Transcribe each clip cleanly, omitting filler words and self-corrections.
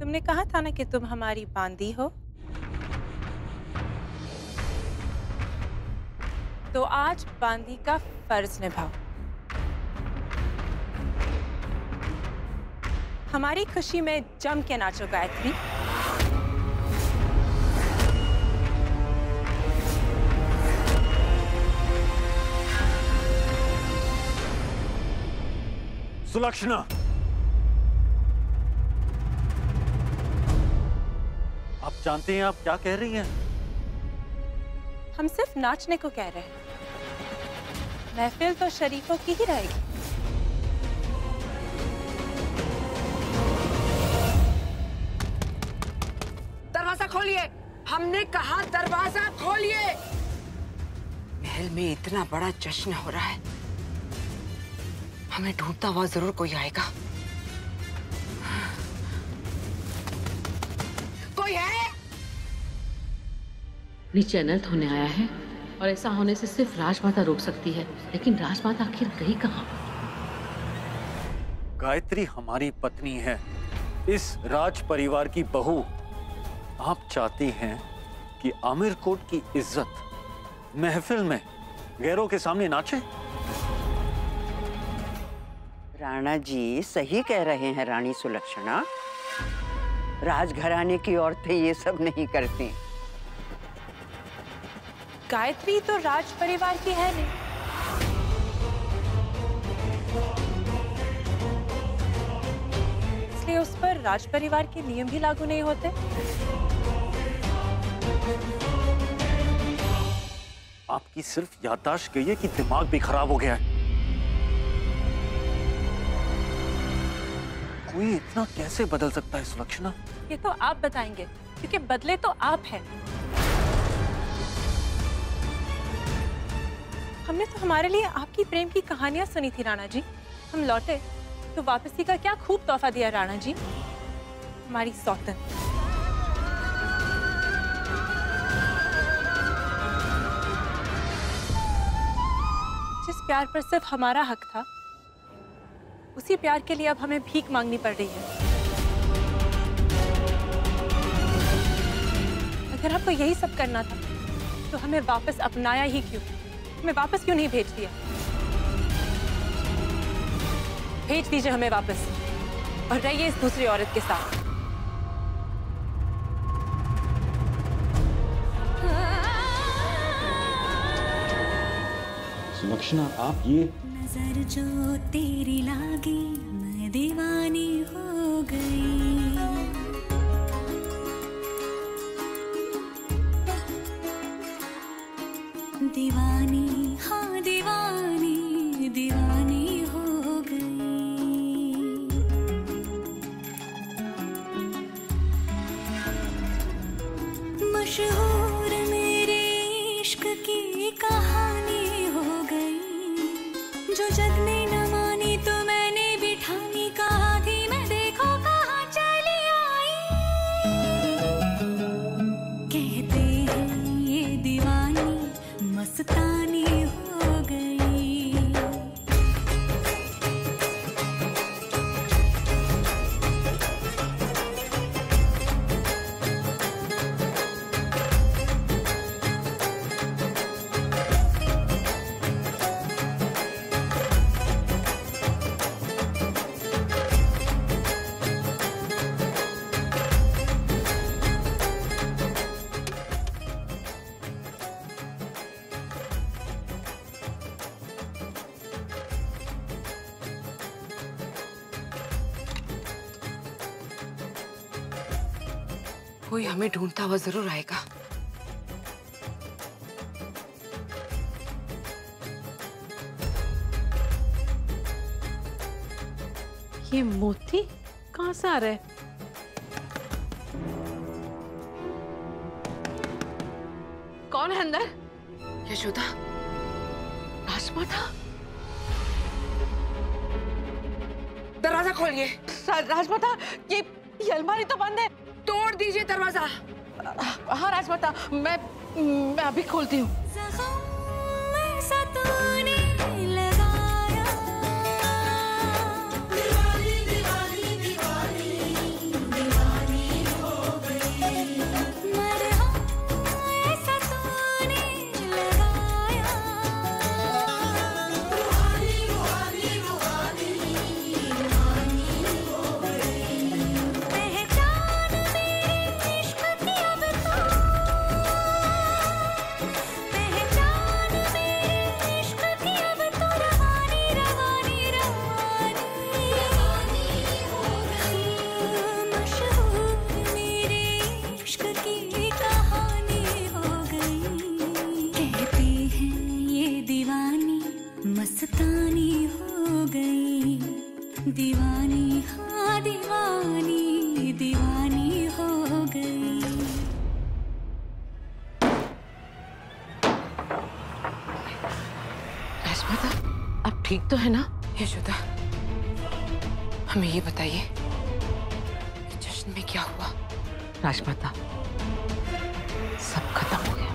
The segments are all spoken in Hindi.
तुमने कहा था ना कि तुम हमारी बांदी हो, तो आज बांदी का फर्ज निभाओ। हमारी खुशी में जम के नाचो गायत्री। सुलक्षणा, आप जानते हैं आप क्या कह रही हैं? हम सिर्फ नाचने को कह रहे हैं, महफिल तो शरीफों की ही रहेगी। दरवाजा खोलिए, हमने कहा दरवाजा खोलिए। महल में इतना बड़ा जश्न हो रहा है, हमें ढूंढता हुआ जरूर कोई आएगा। कोई है? नीचे अनर्थ होने आया है और ऐसा होने से सिर्फ राजमाता रोक सकती है, लेकिन राजमाता आखिर गई कहाँ? गायत्री हमारी पत्नी है, इस राज परिवार की बहू। आप चाहती हैं कि आमिर कोट की इज्जत महफिल में गैरों के सामने नाचे? राणा जी सही कह रहे हैं रानी सुलक्षणा, राजघराने की औरतें ये सब नहीं करती। गायत्री तो राज परिवार की है नहीं। इसलिए उस पर राज परिवार के नियम भी लागू नहीं होते। आपकी सिर्फ याददाश्त गई है कि दिमाग भी खराब हो गया है। कोई इतना कैसे बदल सकता है सुलक्षणा? ये तो आप बताएंगे, क्योंकि बदले तो आप हैं। हमने तो हमारे लिए आपकी प्रेम की कहानियां सुनी थी राणा जी। हम लौटे तो वापसी का क्या खूब तोहफा दिया राणा जी, हमारी सौतन। जिस प्यार पर सिर्फ हमारा हक था, उसी प्यार के लिए अब हमें भीख मांगनी पड़ रही है। अगर आपको यही सब करना था तो हमें वापस अपनाया ही क्यों? हमें वापस क्यों नहीं भेज दिया? भेज दीजिए हमें वापस और रहिए इस दूसरी औरत के साथ। सुलक्षणा, आप ये नजर जो तेरी लागी मैं दीवानी हो गई। दीवानी हाँ दीवानी दीवानी हो गई। मशहूर मेरे इश्क की कहानी हो गई। जो जग ने न मानी तो मैंने भी ठानी, कहा थी मैं देखो कहाँ चली आई। कहते हैं ये दीवानी मस्तानी हो गई। कोई हमें ढूंढता हुआ जरूर आएगा। ये मोती कहाँ से आ रहा है? कौन है अंदर? यशोदा, राजमाता। दरवाजा खोलिए। राजमाता, ये अलमारी तो बंद है। तोड़ दीजिए दरवाजा। हाँ राजमाता, मैं अभी खोलती हूँ। दीवानी दीवानी दीवानी दीवानी दीवानी हाँ दीवानी दीवानी हो गई। राजमाता, अब ठीक तो है ना? यशोदा, हमें ये बताइए जश्न में क्या हुआ? राजमाता, सब खत्म हो गया।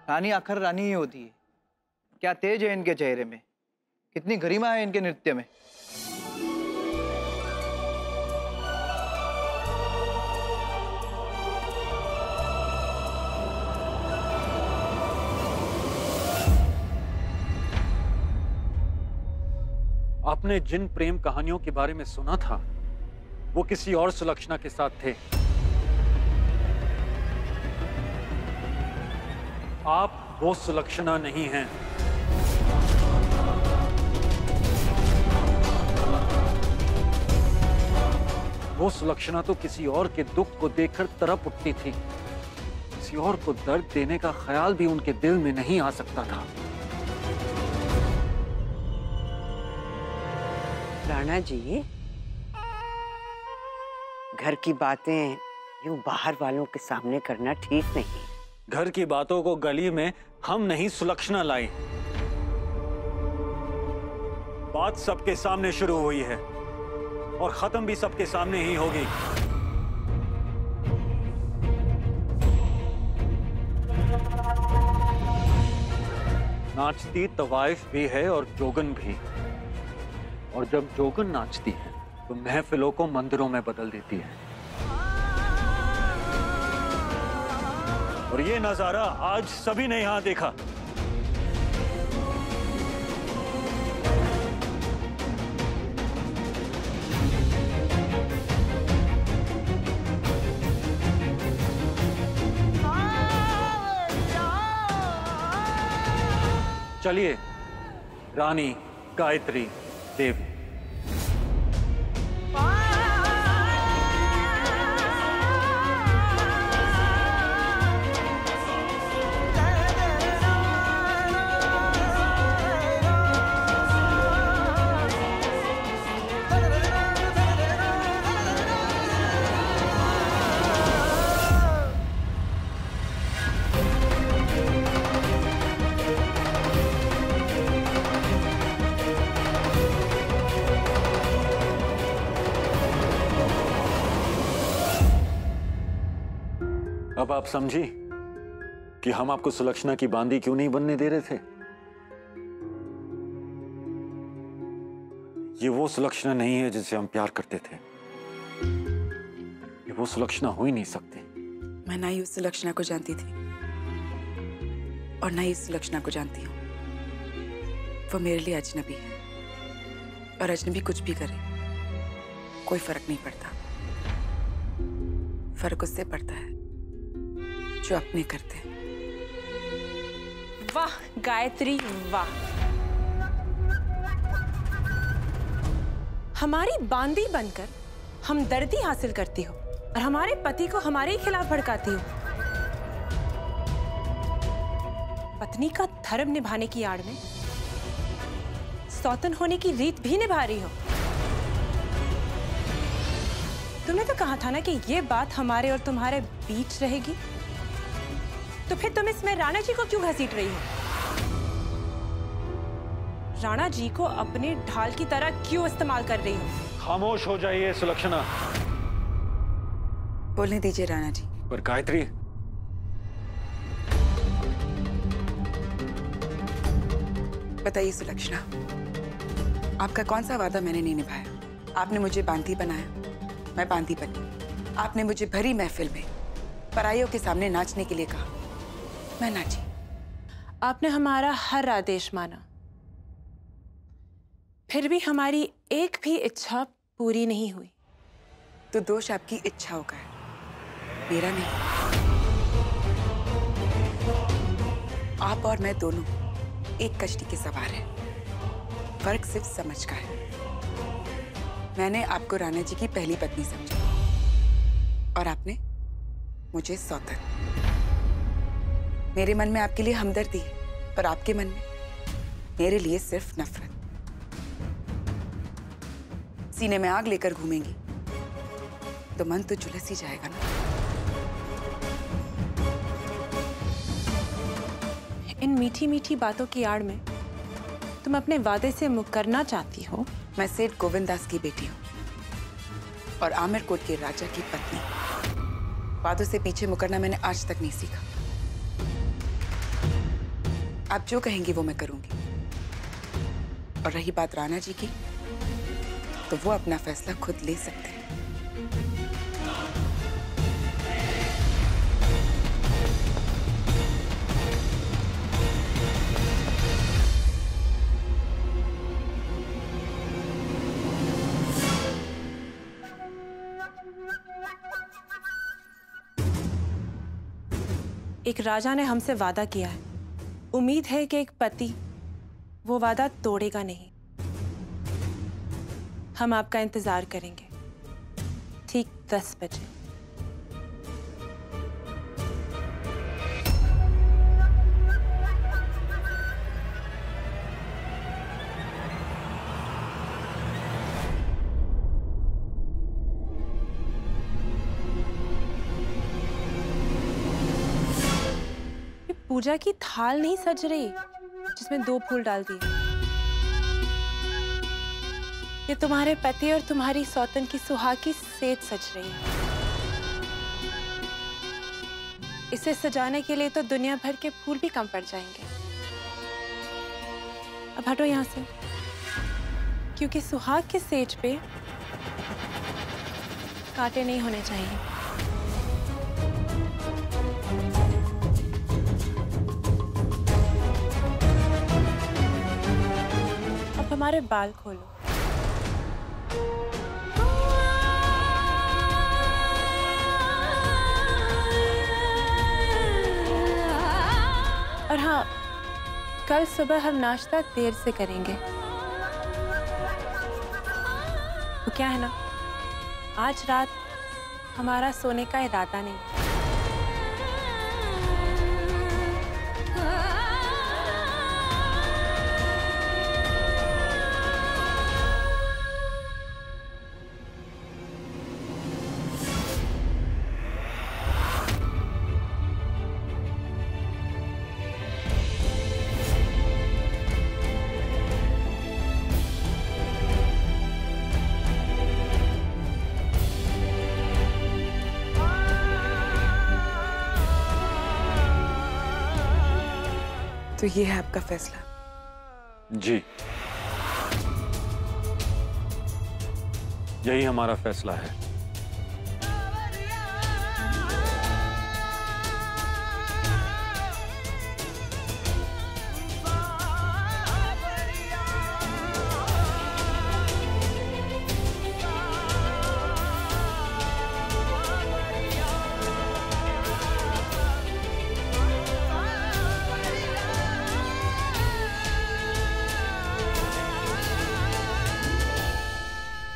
रानी आखिर रानी ही होती है। क्या तेज है इनके चेहरे में, कितनी गरिमा है इनके नृत्य में। आपने जिन प्रेम कहानियों के बारे में सुना था वो किसी और सुलक्षणा के साथ थे। आप वो सुलक्षणा नहीं हैं। वो सुलक्षणा तो किसी और के दुख को देखकर तड़प उठती थी। किसी और को दर्द देने का ख्याल भी उनके दिल में नहीं आ सकता था। राणा जी, घर की बातें यूं बाहर वालों के सामने करना ठीक नहीं। घर की बातों को गली में हम नहीं सुलक्षणा लाई। बात सबके सामने शुरू हुई है और खत्म भी सबके सामने ही होगी। नाचती तवाइफ भी है और जोगन भी। और जब जोगन नाचती है तो महफिलों को मंदिरों में बदल देती है। और ये नजारा आज सभी ने यहां देखा। चलिए रानी गायत्री देवी। अब आप समझी कि हम आपको सुलक्षणा की बांदी क्यों नहीं बनने दे रहे थे। ये वो सुलक्षणा नहीं है जिसे हम प्यार करते थे। ये वो सुलक्षणा हो ही नहीं सकती। मैं ना ही उस सुलक्षणा को जानती थी और ना ही इस सुलक्षणा को जानती हूँ। वो मेरे लिए अजनबी है और अजनबी कुछ भी करे कोई फर्क नहीं पड़ता। फर्क उससे पड़ता है जो अपने करते हैं। वाह गायत्री वाह। हमारी बांदी बनकर हमदर्दी हासिल करती हो और हमारे पति को हमारे ही खिलाफ भड़काती हो। पत्नी का धर्म निभाने की आड़ में सौतन होने की रीत भी निभा रही हो। तुमने तो कहा था ना कि ये बात हमारे और तुम्हारे बीच रहेगी, तो फिर तुम इसमें राणा जी को क्यों घसीट रही हो? राणा जी को अपने ढाल की तरह क्यों इस्तेमाल कर रही हो? खामोश हो जाइए सुलक्षणा। बोलने दीजिए राणा जी। पर गायत्री, बताइए सुलक्षणा, आपका कौन सा वादा मैंने नहीं निभाया? आपने मुझे बांधी बनाया, मैं बांधी बनी। आपने मुझे भरी महफिल में पराइयों के सामने नाचने के लिए कहा, मैं नाची। आपने हमारा हर आदेश माना, फिर भी हमारी एक भी इच्छा पूरी नहीं हुई। तो दोष आपकी इच्छाओं का है, मेरा नहीं। आप और मैं दोनों एक कश्ती के सवार हैं, फर्क सिर्फ समझ का है। मैंने आपको राणा जी की पहली पत्नी समझा और आपने मुझे सौतन। मेरे मन में आपके लिए हमदर्दी है, पर आपके मन में मेरे लिए सिर्फ नफरत। सीने में आग लेकर घूमेंगी तो मन तो झुलस ही जाएगा ना। इन मीठी मीठी बातों की आड़ में तुम अपने वादे से मुकरना चाहती हो? मैं सेठ गोविंदास की बेटी हूँ और आमिरकोट के राजा की पत्नी। वादों से पीछे मुकरना मैंने आज तक नहीं सीखा। आप जो कहेंगी वो मैं करूंगी। और रही बात राणा जी की, तो वो अपना फैसला खुद ले सकते हैं। एक राजा ने हमसे वादा किया है, उम्मीद है कि एक पति वो वादा तोड़ेगा नहीं। हम आपका इंतजार करेंगे ठीक 10 बजे। पूजा की थाल नहीं सज रही जिसमें 2 फूल डाल दिए। ये तुम्हारे पति और तुम्हारी सौतन की सुहाग की सेज सज रही है। इसे सजाने के लिए तो दुनिया भर के फूल भी कम पड़ जाएंगे। अब हटो यहाँ से, क्योंकि सुहाग के सेज पे कांटे नहीं होने चाहिए। हमारे बाल खोलो। और हाँ, कल सुबह हम नाश्ता देर से करेंगे। वो क्या है ना, आज रात हमारा सोने का इरादा नहीं। तो ये है आपका फैसला? जी, यही हमारा फैसला है।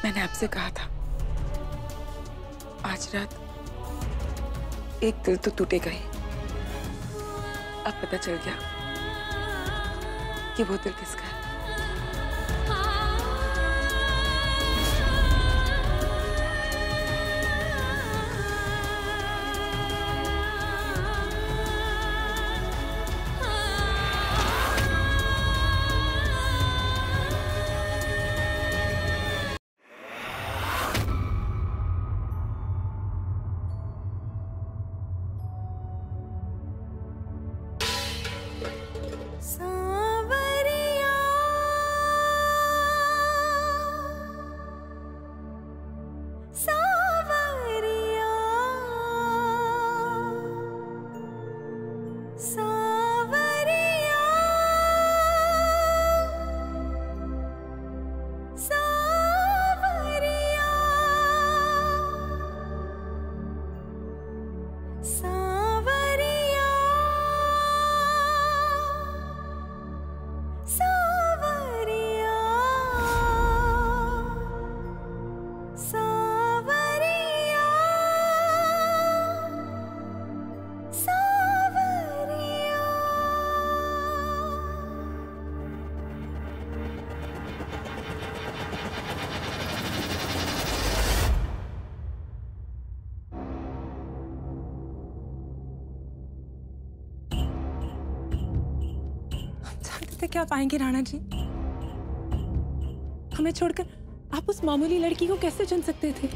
मैंने आपसे कहा था आज रात एक दिल तो टूटेगा ही। अब पता चल गया कि वो दिल किसका है। क्या पाएंगे राणा जी? हमें छोड़कर आप उस मामूली लड़की को कैसे चुन सकते थे?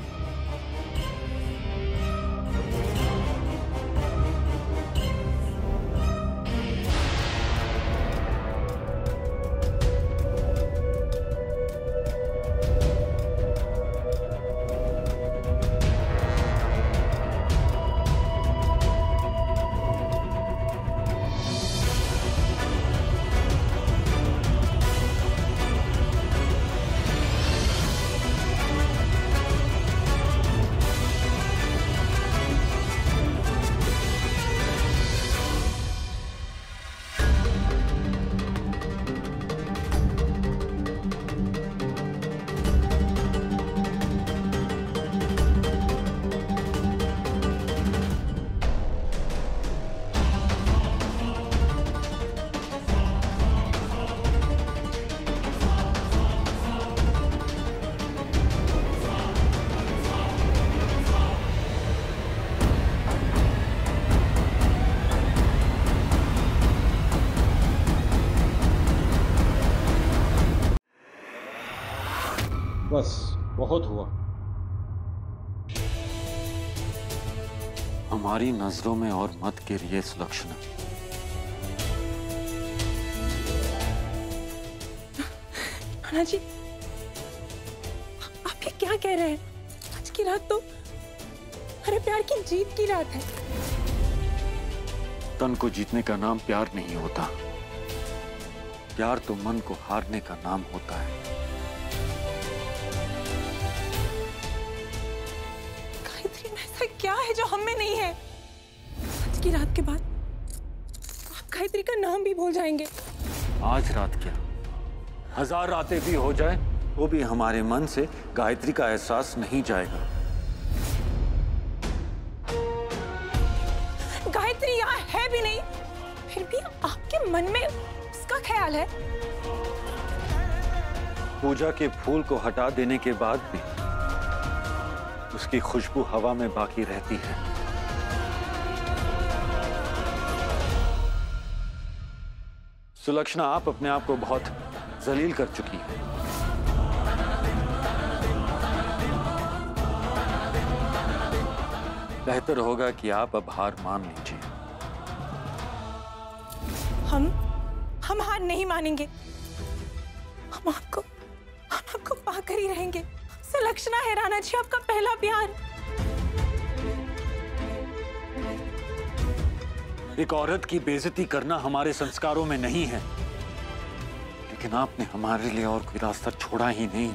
बस बहुत हुआ। हमारी नजरों में और मत गिरिए सुलक्षणा। राणा जी, आप ये क्या कह रहे हैं? आज की रात तो हमारे प्यार की जीत की रात है। तन को जीतने का नाम प्यार नहीं होता। प्यार तो मन को हारने का नाम होता है। ऐसा क्या है जो हम में नहीं है? आज की रात के बाद आप गायत्री का नाम भी भूल जाएंगे। आज रात क्या, 1000 रातें भी हो जाए वो भी हमारे मन से गायत्री का एहसास नहीं जाएगा। गायत्री यहाँ है भी नहीं, फिर भी आपके मन में उसका ख्याल है। पूजा के फूल को हटा देने के बाद भी उसकी खुशबू हवा में बाकी रहती है। सुलक्षणा, आप अपने आप को बहुत जलील कर चुकी हैं। बेहतर होगा कि आप अब हार मान लीजिए। हम हार नहीं मानेंगे। हम आपको पाकर ही रहेंगे। सुलक्षणा है राणा जी आपका पहला प्यार। एक औरत की बेइज्जती करना हमारे संस्कारों में नहीं है, लेकिन आपने हमारे लिए और कोई रास्ता छोड़ा ही नहीं।